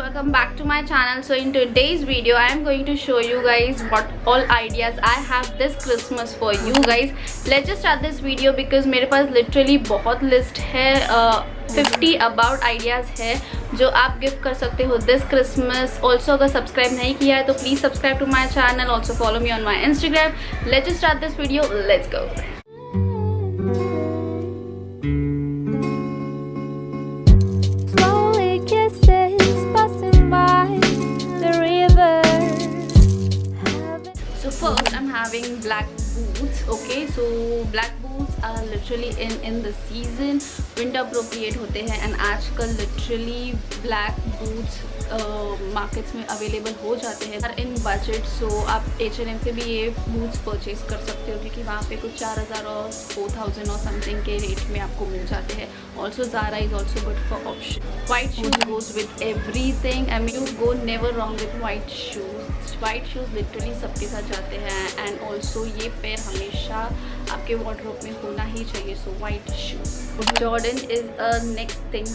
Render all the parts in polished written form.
welcome back to my channel. So in today's video I am going to show you guys what all ideas I have this Christmas for you guys. Let's just start this video because मेरे पास literally बहुत list है, 50 about ideas है जो आप gift कर सकते हो this Christmas. Also अगर सब्सक्राइब नहीं किया है तो please subscribe to my channel. Also follow me on my Instagram. Let's just start this video. Let's go. First I'm having black boots. Okay, so black boots are literally in the season, winter appropriate होते हैं and आजकल literally black boots markets में available हो जाते हैं और इन budget. सो आप H&M से भी ये बूट्स परचेज कर सकते हो क्योंकि वहाँ पे कुछ 4000 और 4000 और समथिंग के रेट में आपको मिल जाते हैं. Also Zara is also good for option. White shoes goes with everything. I mean you go never wrong with white shoes. White shoes literally सबके साथ जाते हैं एंड ऑल्सो ये पेयर हमेशा आपके वार्डरोब में होना ही चाहिए. So white shoes. Jordan is a next thing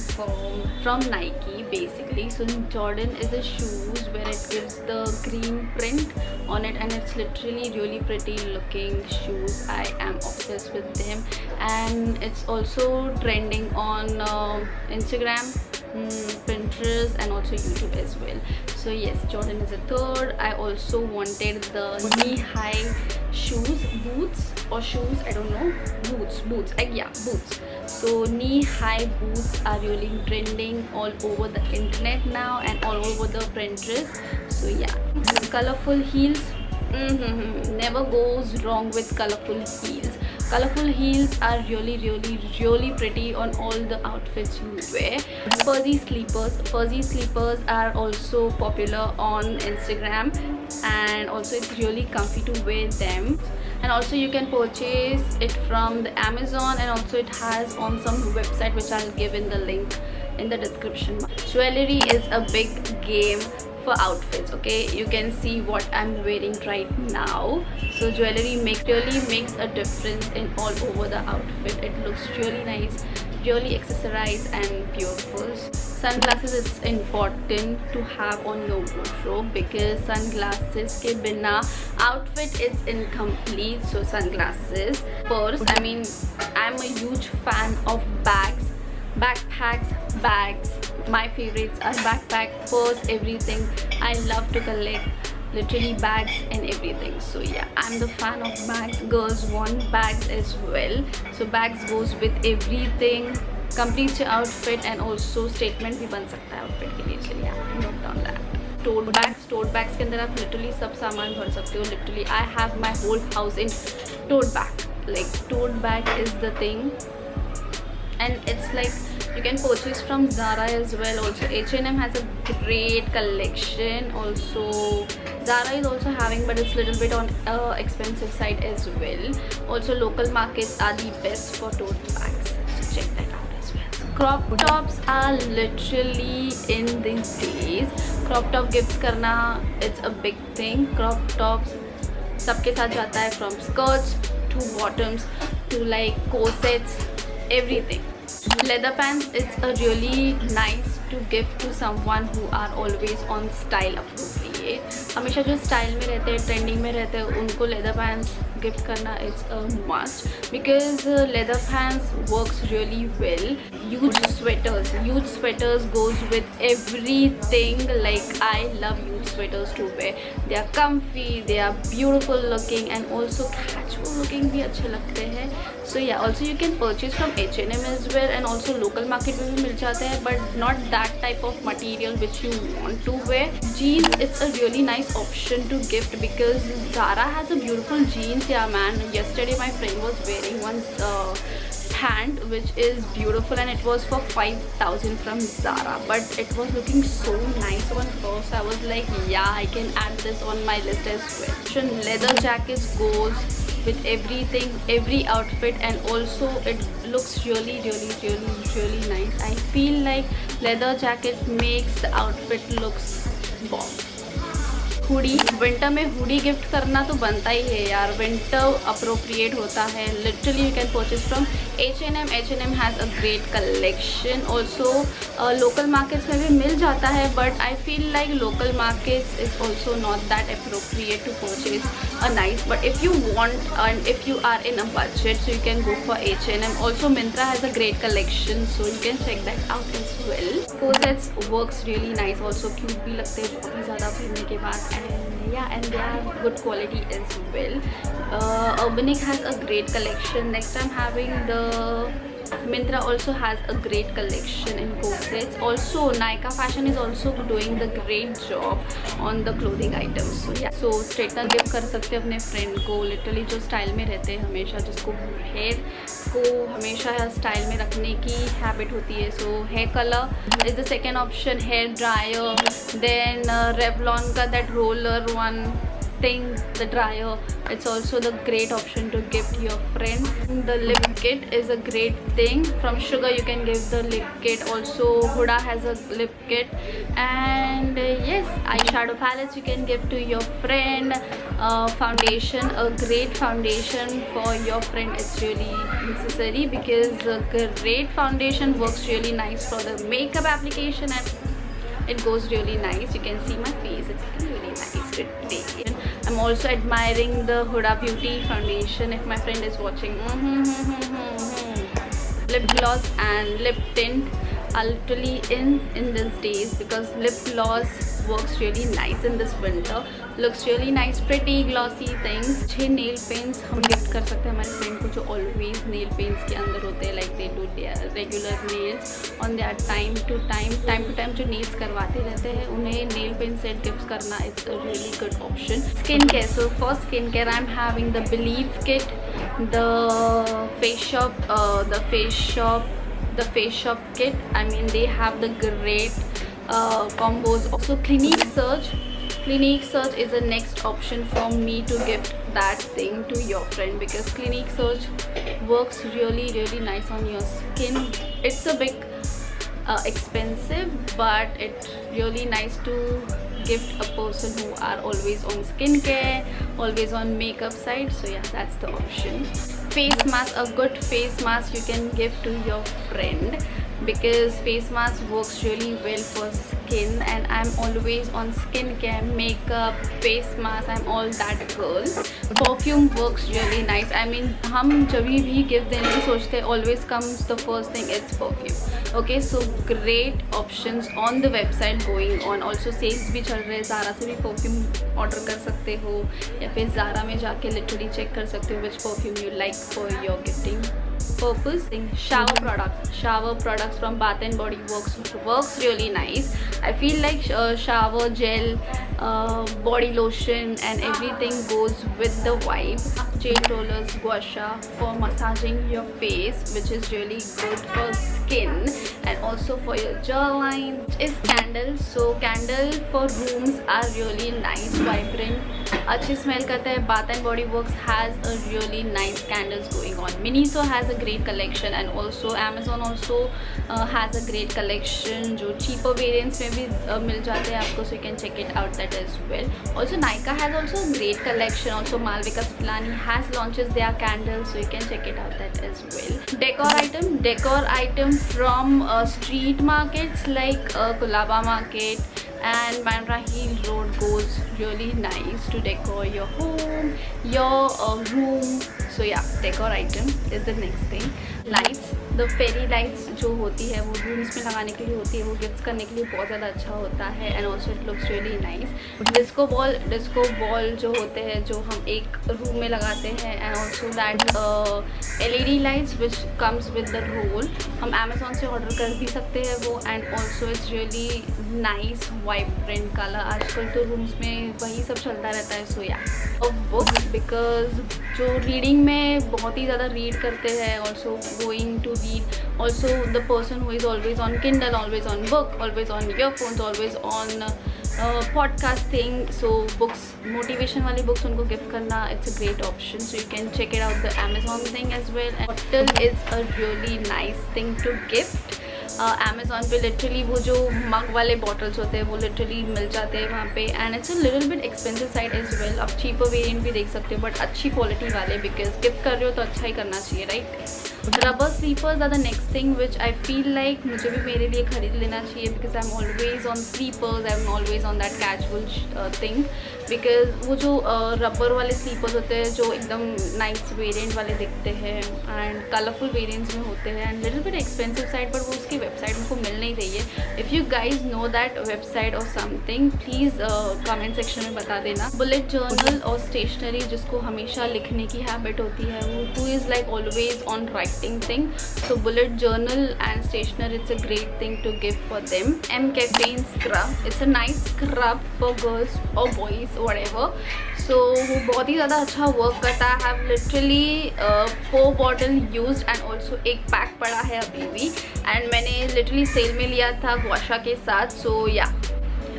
from Nike basically. So Jordan is a shoes where it gives the green print on it and it's literally really pretty looking shoes. I am obsessed with them and it's also trending on Instagram, Pinterest and also YouTube as well. So yes, Jordan is a third. I also wanted the knee-high shoes, boots or shoes, I don't know, boots, yeah, boots. So knee-high boots are really trending all over the internet now and all over the Pinterest. So yeah, colorful heels. Never goes wrong with colorful heels. Colorful heels are really pretty on all the outfits you wear. Fuzzy sleepers are also popular on Instagram and also it's really comfy to wear them. And also you can purchase it from the Amazon and also it has on some website which I'll give in the link in the description. Jewelry is a big game for outfits. Okay, you can see what I'm wearing right now. So jewelry really makes a difference in all over the outfit. It looks really nice, really accessorized and beautiful. Sunglasses is important to have on your wardrobe because sunglasses ke bina outfit is incomplete. So sunglasses. Purse, I mean I'm a huge fan of bags, backpacks, bags. My favorites are backpack, purse, everything. I love to collect literally bags and everything. So yeah, I'm the fan of bags. Girls want bags as well. So bags goes with everything, completes your outfit and also statement भी बन सकता है outfit के लिए. चलिए note down that. Tote bags के अंदर आप literally सब सामान भर सकते हो. Literally I have my whole house in tote bag. Like tote bag is the thing and it's like you can purchase from Zara as well. Also H&M has a great collection. Also Zara is also having, but it's a little bit on expensive side as well. Also local markets are the best for tote bags, so check that out as well. Crop tops are literally in these days. Crop top gifts karna, it's a big thing. Crop tops सबके साथ जाता है, from skirts to bottoms to like corsets, everything. Leather pants, it's a really nice to gift to someone who are always on style appropriate. हमेशा जो style में रहते हैं, trending में रहते हैं, उनको leather pants gift करना it's a must because leather pants works really well. Huge sweaters goes with everything. Like I love huge sweaters to wear. They are comfy, they are beautiful looking and also casual looking भी अच्छे लगते हैं. So yeah, also you can purchase from H&M as well and also local market में भी मिल जाते हैं, but not that type of material which you want to wear. Jeans, it's a really nice option to gift because Zara has a beautiful jeans. Yeah man, yesterday my friend was wearing one pant which is beautiful and it was for 5000 from Zara, but it was looking so nice on her. So I was like, yeah, I can add this on my list as well. Leather jackets goes with everything, every outfit and also it looks really nice. I feel like leather jacket makes the outfit looks bomb. Hoodie, winter में hoodie gift करना तो बनता ही है यार, winter appropriate होता है. Literally you can purchase from H&M. H&M has a great collection. Also local markets में भी मिल जाता है, but I feel like local markets is also not that appropriate to purchase a nice, but if you want and if you are in a budget, so you can go for H&M. Also Myntra has a great collection, so you can check that out as well. Corsets works really nice, also cute भी लगते हैं बहुत ही ज़्यादा पहनने के बाद, and yeah, and they are good quality as well. Urbanic has a great collection. Next I'm having the Myntra also has a great collection in corsets. Also Nykaa Fashion is also doing the great job on the clothing items. So yeah, so straightener gift कर सकते हैं अपने friend को, literally जो style में रहते हैं हमेशा, जिसको हेयर को हमेशा स्टाइल में रखने की हैबिट होती है. So hair colour is the second option. Hair dryer, then Revlon का that roller one thing, the dryer, it's also the great option to gift your friend. The lip kit is a great thing. From Sugar you can give the lip kit. Also Huda has a lip kit. And yes, eyeshadow palettes you can give to your friend. Foundation, a great foundation for your friend is really necessary, because a great foundation works really nice for the makeup application and it goes really nice. You can see my face, it's really nice today. I'm also admiring the Huda Beauty foundation if my friend is watching. Lip gloss and lip tint are literally in these days, because lip gloss works really nice in this winter. Looks really nice, pretty glossy things. 6 nail paints हम gift कर सकते हैं हमारे friend को, जो always nail paints के अंदर होते हैं, like they do their regular nails on their time to time जो नेल्स करवाते रहते हैं, उन्हें नेल पेंट सेट गिफ्ट करना it's a really good option. Skin care, so for skin care I am having the believe kit, द face shop kit. I mean, they have the great combos. Also Clinique Search is the next option for me to gift that thing to your friend, because Clinique Search works really nice on your skin. It's a bit expensive, but it's really nice to gift a person who are always on skincare, always on makeup side. So yeah, that's the option. Face mask, a good face mask you can give to your friend, because face mask works really well for skin, and I'm always on skincare, makeup, face mask, I'm all that girl. Perfume works really nice. I mean, हम जब भी gift देने की सोचते हैं, always comes the first thing, it's perfume. Okay, so great options on the website going on. Also sales भी चल रहे हैं, Zara से भी perfume order कर सकते हो, या फिर Zara में जाके literally check कर सकते हो which perfume you like for your gifting purpose. Shower products from Bath and Body works really nice. I feel like shower gel, body lotion and everything goes with the vibe. Jade rollers, gua sha for massaging your face, which is really good for skin and also for your jawline. Is candles, so candle for rooms are really nice, vibrant, अच्छी smell करता है. Bath and Body Works has a really nice candles going on. Miniso has a great collection, and also Amazon also has a great collection जो cheaper variants में भी मिल जाते हैं आपको, so you can check it out that as well. Also Nykaa has also a great collection. Also Malvika Sutlani has launches their candles, so you can check it out that as well. Decor item from street markets like Kulaba Market and Bandra Hill Road goes really nice to decor your home, your room. So yeah, decor item is the next thing. Lights, the fairy lights जो होती है वो rooms में लगाने के लिए होती है, वो गिफ्ट करने के लिए बहुत ज़्यादा अच्छा होता है, and also it looks really nice. Disco ball जो होते हैं जो हम एक रूम में लगाते हैं, and also that LED lights which comes with the roll, हम अमेजोन से ऑर्डर कर भी सकते हैं वो, and also it's really nice vibrant colour. आजकल तो रूम्स में वही सब चलता रहता है. सो या बुक्स, बिकॉज जो रीडिंग में बहुत ही ज़्यादा रीड करते हैं, also going to read, also the person who is always on Kindle, always on book, always on earphones, always on podcasting. So books, motivation वाली books उनको gift करना, it's a great option. So you can check it out the Amazon thing as well. And bottle is a really nice thing to gift. Amazon पे literally वो जो मग वाले bottles होते हैं वो लिटरली मिल जाते हैं वहाँ पे, and it's a little bit expensive side as well. आप चीपर वेरिएंट भी देख सकते हो, बट अच्छी क्वालिटी वाले, बिकॉज गिफ्ट कर रहे हो तो अच्छा ही करना चाहिए, right? Rubber slippers are the next thing which I feel like मुझे भी मेरे लिए खरीद लेना चाहिए, because I am always on slippers, I am always on that casual thing. Because वो जो रबर वाले स्लीपर्स होते हैं जो एकदम नाइस वेरिएंट वाले दिखते हैं एंड कलरफुल वेरिएंट्स में होते हैं and little bit expensive side, but वो उसकी वेबसाइट मेरे को मिल नहीं रही है। If you guys know that website और समथिंग, प्लीज़ कमेंट सेक्शन में बता देना। बुलेट जर्नल और स्टेशनरी जिसको हमेशा लिखने की हैबिट होती है, वो who is like always on writing thing, so bullet journal and stationer, it's a great thing to give for them. M caffeine scrub, it's a nice scrub for girls or boys whatever, so वो बहुत ही ज़्यादा अच्छा work करता है। Have literally 4 bottle used and also एक pack पड़ा है अभी भी, एंड मैंने लिटरली सेल में लिया था गुआशा के साथ। सो या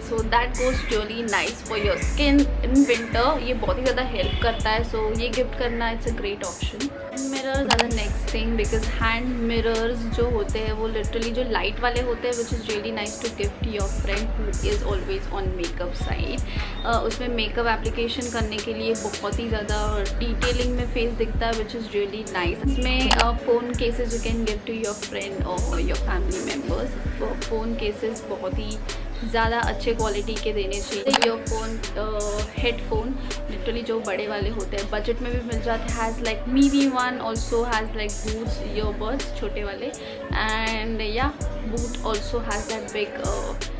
so that goes really nice for your skin in winter, ये बहुत ही ज़्यादा हेल्प करता है। सो ये गिफ्ट करना it's a great option. Mirrors are the next thing, because hand mirrors जो होते हैं वो लिटरली जो लाइट वाले होते हैं, which is really nice to gift your friend who is always on makeup side. उसमें मेकअप एप्लीकेशन करने के लिए बहुत ही ज़्यादा डिटेलिंग में फेस दिखता है, विच इज़ रियली नाइस। इसमें phone cases you can give to your friend और your family members. Phone cases बहुत ही ज़्यादा अच्छे क्वालिटी के देने चाहिए। ईयरफोन, हेडफोन लिटरली जो बड़े वाले होते हैं बजट में भी मिल जाते हैं, has like Mivi one also has like boots earbuds छोटे वाले, एंड या boot also has that big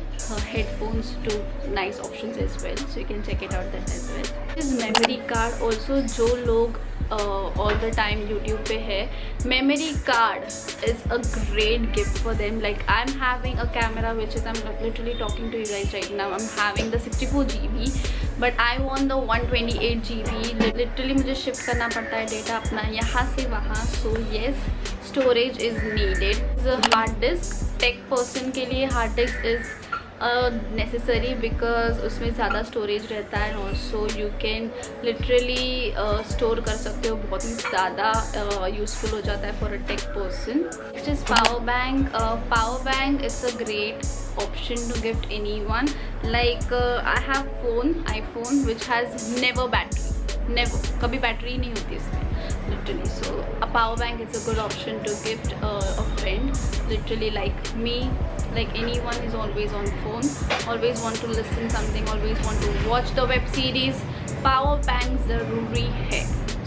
headphones to nice options as well, so you can check it out that as well. This memory card also, जो लोग all the time YouTube पे है, memory card is a great gift for them. Like I'm having a camera which is, I'm literally talking to you guys right now, I'm having the 64 GB but I want the 128 GB. Literally मुझे shift करना पड़ता है data अपना यहाँ से वहाँ, so yes storage is needed. The hard disk, tech person के लिए hard disk is necessary, because उसमें ज़्यादा स्टोरेज रहता है, also you can literally store कर सकते हो, बहुत ही ज़्यादा यूज़फुल हो जाता है for a tech person. Next is power bank. Power bank is a great option to gift anyone. Like I have iPhone which has never battery, never, कभी बैटरी नहीं होती इसमें literally, so a power bank is a good option to gift a friend. Literally like me, like anyone is always on phone, always want to listen something, always want to watch the web series, power bank ज़रूरी है,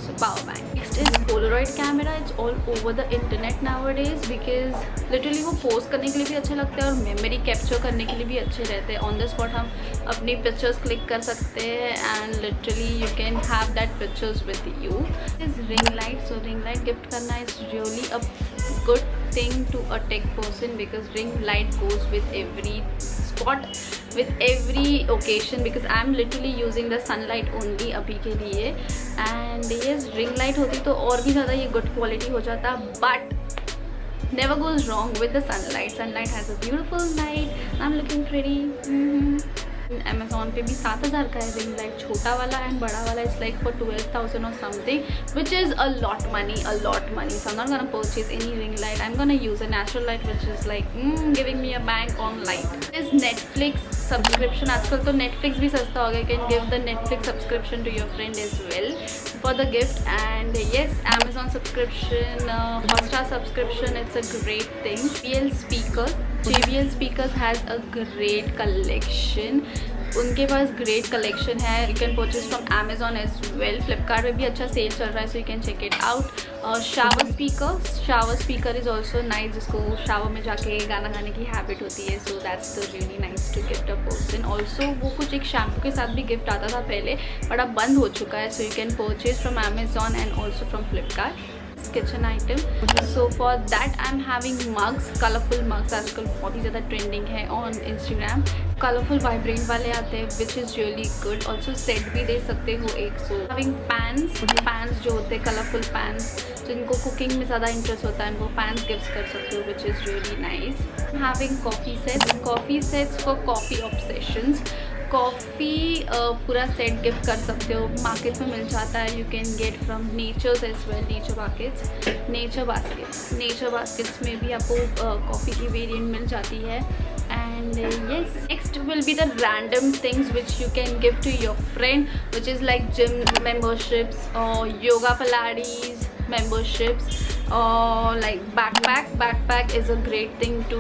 so power bank. Next is Polaroid camera. It's all over the internet nowadays because literally वो post करने के लिए भी अच्छे लगते हैं और मेमोरी कैप्चर करने के लिए भी अच्छे रहते हैं। ऑन द स्पॉट हम अपनी पिक्चर्स क्लिक कर सकते हैं and literally you can have that pictures with you. Is ring light. So ring light gift करना is really a good thing to a tech person because ring light goes with every spot, with every occasion, because I am literally using the sunlight only अभी के लिए, and yes ring light होती तो और भी ज़्यादा ये good quality हो जाता, but never goes wrong with the sunlight. Sunlight has a beautiful light. I'm looking pretty. Amazon पे भी 7000 का है रिंग लाइट, छोटा वाला एंड बड़ा वाला is like for 12,000 or something, which is a lot money. So I'm not gonna purchase any ring light. I'm gonna use a natural light which is like giving me a bang on light. Is Netflix subscription. आजकल तो Netflix भी सस्ता हो गया. You can give the Netflix subscription to your friend as well for the gift. And yes, Amazon subscription, Hotstar subscription, it's a great thing. JBL speakers has a great collection. उनके पास great collection है. You can purchase from Amazon as well. Flipkart में भी अच्छा sale चल रहा है, so you can check it out. Shower speaker is also nice, जिसको शावर में जाके गाना गाने की हैबिट होती है, so that's the really nice to gift a person. Also वो कुछ एक शैम्पू के साथ भी गिफ्ट आता था पहले, बट अब बंद हो चुका है, so you can purchase from Amazon and also from Flipkart. Kitchen item. So for that I am having mugs, colourful mugs आजकल बहुत ही ज़्यादा ट्रेंडिंग है ऑन इंस्टाग्राम. कलरफुल वाइब्रेंट वाले आते हैं which is really good. Also set भी दे सकते हो एक. सो हैविंग पैन्स जो होते हैं कलरफुल पैन्स, जिनको कुकिंग में ज़्यादा इंटरेस्ट होता है, उनको पैन्स गिफ्ट कर सकते हो which is really nice. Having coffee sets for coffee obsessions. Coffee पूरा सेट गिफ्ट कर सकते हो, मार्केट में मिल जाता है. You can get from Nature's as well. Nature Baskets में भी आपको कॉफ़ी की वेरिएंट मिल जाती है. And yes, next will be the random things which you can give to your friend, which is like gym memberships or yoga Pilates memberships, like backpack is a great thing to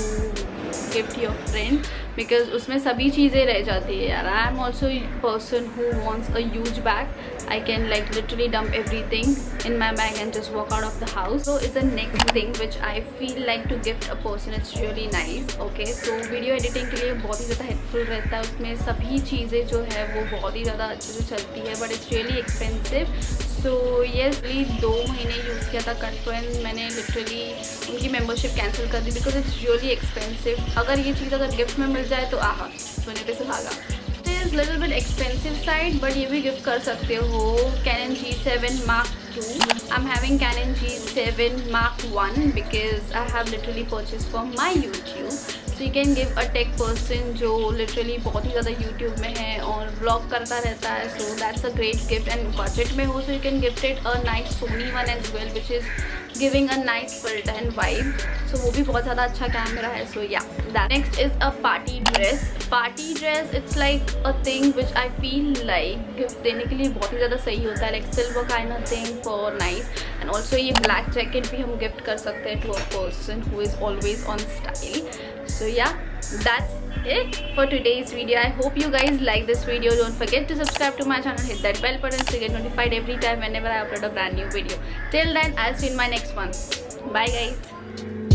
gift your friend because उसमें सभी चीज़ें रह जाती है यार. I am also a person who wants a huge bag. I can like literally dump everything in my bag and just walk out of the house. So is the next thing which I feel like to gift a person. It's really nice. Okay, so video editing के लिए बहुत ही ज़्यादा helpful रहता है. उसमें सभी चीज़ें जो है वो बहुत ही ज़्यादा अच्छे से चलती है, but it's really expensive. So yes, 2 महीने यूज़ किया था कटफन. मैंने लिटरली उनकी मेंबरशिप कैंसिल कर दी बिकॉज इट्स रियली एक्सपेंसिव. अगर ये चीज़ अगर गिफ्ट में मिल जाए तो आहा, सोने पे सुहागा. Is little bit expensive side, but ये भी गिफ्ट कर सकते हो. Canon G7 Mark II. I'm having Canon G7 Mark I because I have literally purchased for my YouTube. So you can give a tech person जो literally बहुत ही ज़्यादा YouTube में है और vlog करता रहता है. So that's a great gift and budget में हो, so you can gift it a nice Sony one as well, which is giving a nice filter and vibe. So वो भी बहुत ज़्यादा अच्छा कैमरा है. So yeah, that next is a party dress. Party dress, it's like a thing which I feel like gift देने के लिए बहुत ही ज़्यादा सही होता है. Like silver kind of thing for nice. And also ये black jacket भी हम gift कर सकते हैं to a person who is always on style. So yeah, that's it for today's video. I hope you guys like this video. Don't forget to subscribe to my channel, hit that bell button so you get notified every time whenever I upload a brand new video. Till then, I'll see you in my next one. Bye guys.